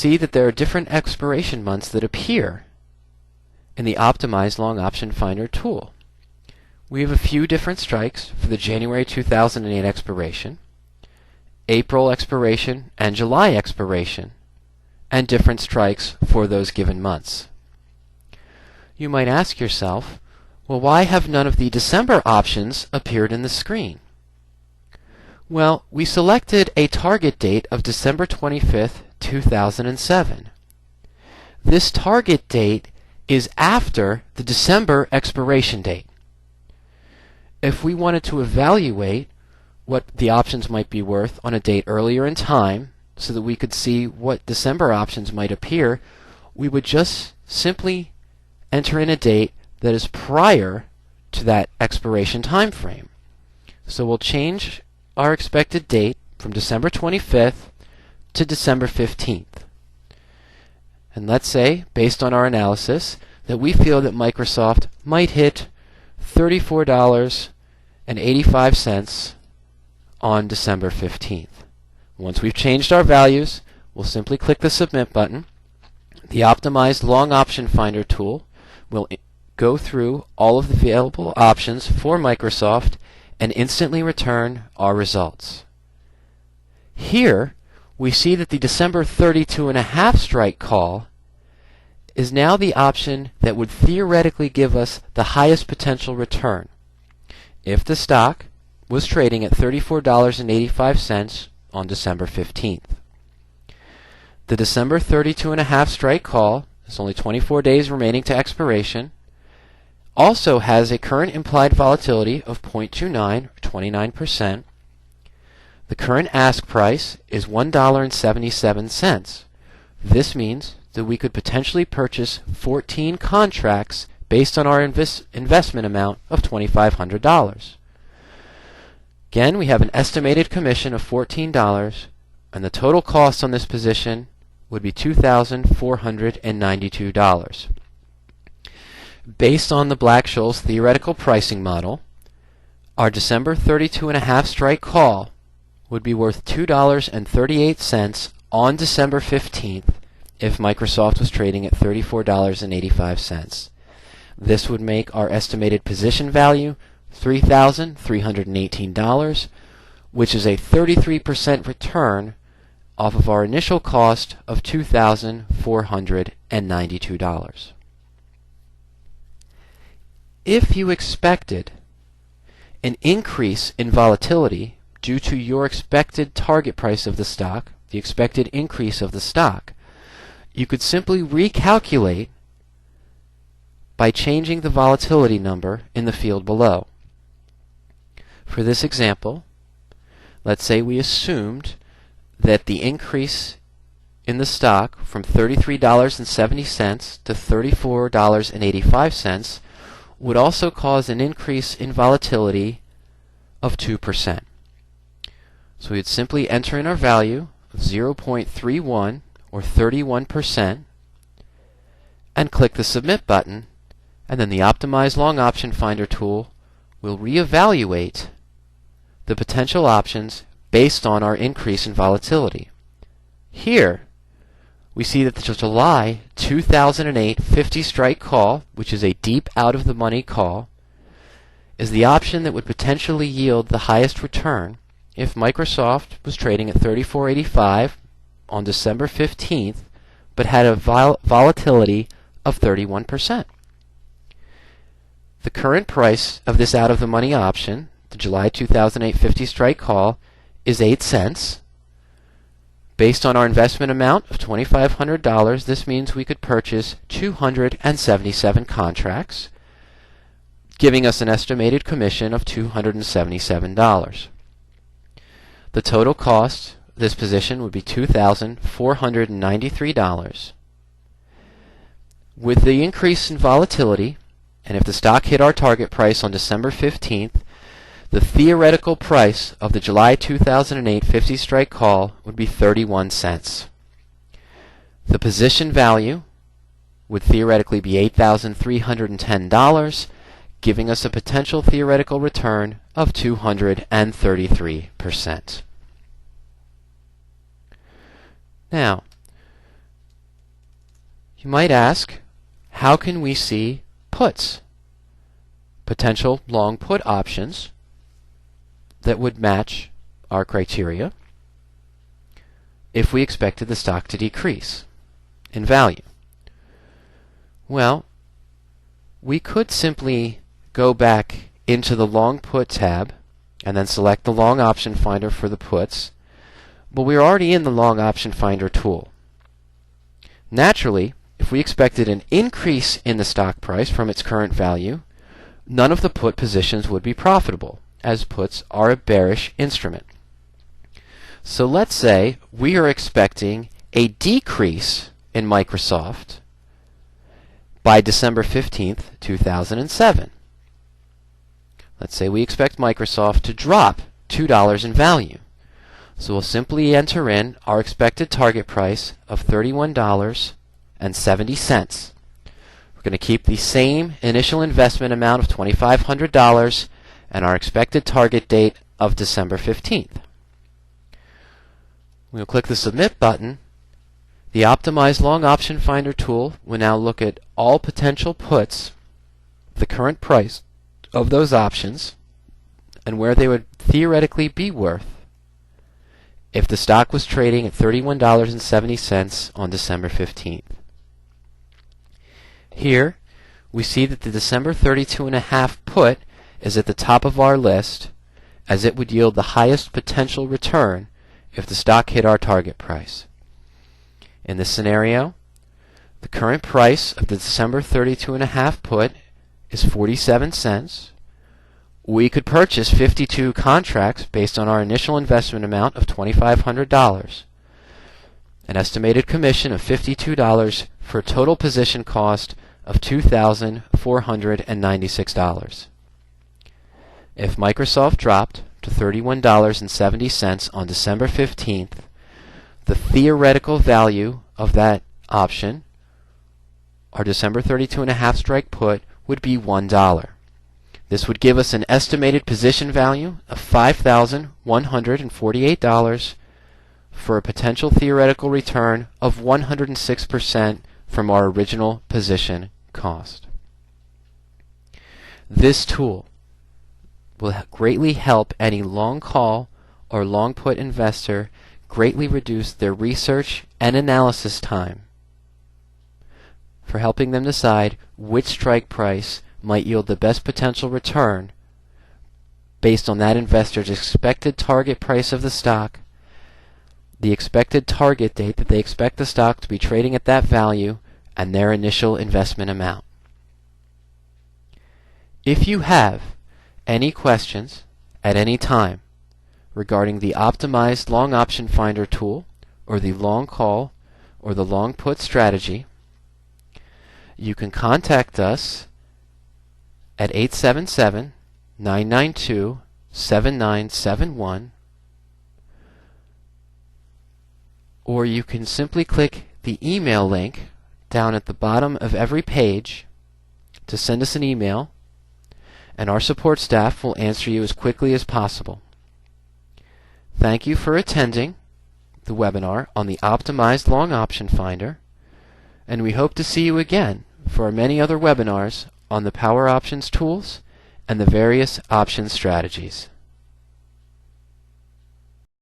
see that there are different expiration months that appear in the Optimized Long Option Finder tool. We have a few different strikes for the January 2008 expiration, April expiration, and July expiration, and different strikes for those given months. You might ask yourself, well, why have none of the December options appeared in the screen? Well, we selected a target date of December 25th, 2007. This target date is after the December expiration date. If we wanted to evaluate what the options might be worth on a date earlier in time so that we could see what December options might appear, we would just simply enter in a date that is prior to that expiration time frame. So we'll change our expected date from December 25th to December 15th. And let's say, based on our analysis, that we feel that Microsoft might hit $34.85 on December 15th. Once we've changed our values, we'll simply click the Submit button. The Optimized Long Option Finder tool will go through all of the available options for Microsoft and instantly return our results. Here, we see that the December 32.5 strike call is now the option that would theoretically give us the highest potential return if the stock was trading at $34.85 on December 15th. The December 32.5 strike call is only 24 days remaining to expiration, also has a current implied volatility of 0.29 or 29%. The current ask price is $1.77. This means that we could potentially purchase 14 contracts based on our investment amount of $2,500. Again, we have an estimated commission of $14, and the total cost on this position would be $2,492. Based on the Black-Scholes theoretical pricing model, our December 32.5 strike call would be worth $2.38 on December 15th if Microsoft was trading at $34.85. This would make our estimated position value $3,318, which is a 33% return off of our initial cost of $2,492. If you expected an increase in volatility due to your expected target price of the stock, the expected increase of the stock, you could simply recalculate by changing the volatility number in the field below. For this example, let's say we assumed that the increase in the stock from $33.70 to $34.85 would also cause an increase in volatility of 2%. So we'd simply enter in our value of 0.31 or 31% and click the Submit button, and then the Optimized Long Option Finder tool will reevaluate the potential options based on our increase in volatility. Here, we see that the July 2008 50 strike call, which is a deep out-of-the-money call, is the option that would potentially yield the highest return if Microsoft was trading at $34.85 on December 15th, but had a volatility of 31%. The current price of this out-of-the-money option, the July 2008 50 strike call, is 8 cents. Based on our investment amount of $2,500, this means we could purchase 277 contracts, giving us an estimated commission of $277. The total cost of this position would be $2,493. With the increase in volatility, and if the stock hit our target price on December 15th, the theoretical price of the July 2008 50 strike call would be 31 cents. The position value would theoretically be $8,310, giving us a potential theoretical return of 233%. Now, You might ask, how can we see puts, potential long put options that would match our criteria if we expected the stock to decrease in value? Well, we could simply go back into the long put tab and then select the long option finder for the puts, but we're already in the long option finder tool. Naturally, if we expected an increase in the stock price from its current value, none of the put positions would be profitable, as puts are a bearish instrument. So let's say we are expecting a decrease in Microsoft by December 15th, 2007. Let's say we expect Microsoft to drop $2 in value. So we'll simply enter in our expected target price of $31.70. We're going to keep the same initial investment amount of $2,500 and our expected target date of December 15th. We'll click the Submit button. The Optimized Long Option Finder tool will now look at all potential puts, the current price of those options, and where they would theoretically be worth if the stock was trading at $31.70 on December 15th. Here, we see that the December 32.5 put is at the top of our list, as it would yield the highest potential return if the stock hit our target price. In this scenario, the current price of the December 32.5 put is 47 cents. We could purchase 52 contracts based on our initial investment amount of $2,500. An estimated commission of $52 for a total position cost of $2,496. If Microsoft dropped to $31.70 on December 15th, the theoretical value of that option, our December 32.5 strike put, would be $1. This would give us an estimated position value of $5,148 for a potential theoretical return of 106% from our original position cost. This tool will greatly help any long call or long put investor greatly reduce their research and analysis time for helping them decide which strike price might yield the best potential return based on that investor's expected target price of the stock, the expected target date that they expect the stock to be trading at that value, and their initial investment amount. If you have any questions at any time regarding the Optimized Long Option Finder tool, or the long call, or the long put strategy, you can contact us at 877-992-7971, or you can simply click the email link down at the bottom of every page to send us an email, and our support staff will answer you as quickly as possible. Thank you for attending the webinar on the Optimized Long Option Finder, and we hope to see you again for our many other webinars on the PowerOptions tools and the various option strategies.